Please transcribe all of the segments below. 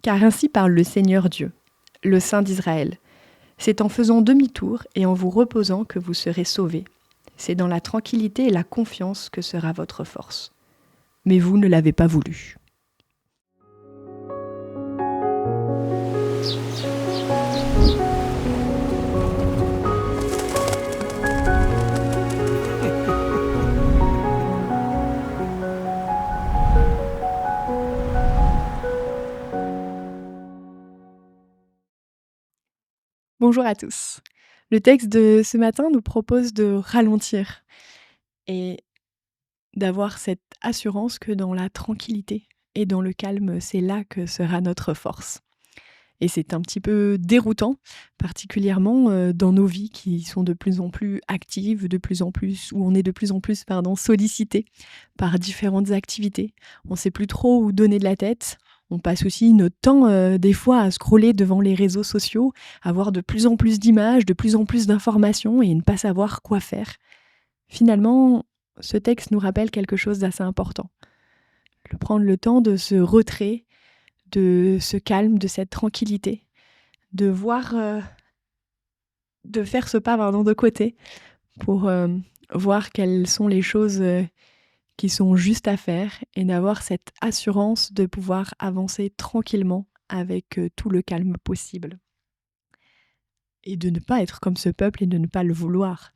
Car ainsi parle le Seigneur Dieu, le Saint d'Israël. C'est en faisant demi-tour et en vous reposant que vous serez sauvés. C'est dans la tranquillité et la confiance que sera votre force. Mais vous ne l'avez pas voulu. Bonjour à tous. Le texte de ce matin nous propose de ralentir et d'avoir cette assurance que dans la tranquillité et dans le calme, c'est là que sera notre force. Et c'est un petit peu déroutant, particulièrement, dans nos vies qui sont de plus en plus actives, où on est de plus en plus, sollicité par différentes activités. On ne sait plus trop où donner de la tête. On passe aussi notre temps, des fois à scroller devant les réseaux sociaux, à voir de plus en plus d'images, de plus en plus d'informations et ne pas savoir quoi faire. Finalement, ce texte nous rappelle quelque chose d'assez important. Prendre le temps de ce retrait, de ce calme, de cette tranquillité, de voir, de faire ce pas de côté pour voir quelles sont les choses qui sont justes à faire et d'avoir cette assurance de pouvoir avancer tranquillement avec tout le calme possible. Et de ne pas être comme ce peuple et de ne pas le vouloir.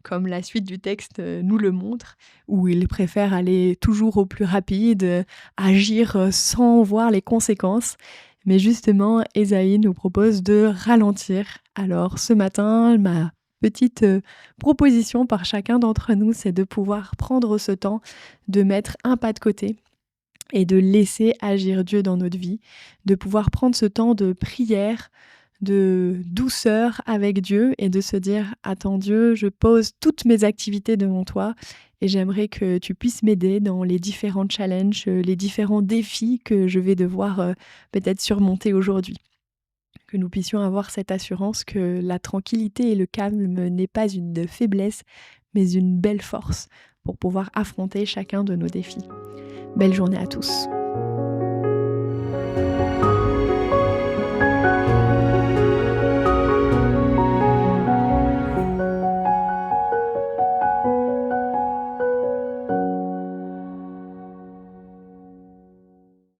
Comme la suite du texte nous le montre, où il préfère aller toujours au plus rapide, agir sans voir les conséquences. Mais justement, Ésaïe nous propose de ralentir. Alors ce matin, ma petite proposition par chacun d'entre nous, c'est de pouvoir prendre ce temps, de mettre un pas de côté et de laisser agir Dieu dans notre vie, de pouvoir prendre ce temps de prière, de douceur avec Dieu et de se dire « Attends Dieu, je pose toutes mes activités devant toi et j'aimerais que tu puisses m'aider dans les différents challenges, les différents défis que je vais devoir peut-être surmonter aujourd'hui. » Que nous puissions avoir cette assurance que la tranquillité et le calme n'est pas une faiblesse, mais une belle force pour pouvoir affronter chacun de nos défis. Belle journée à tous.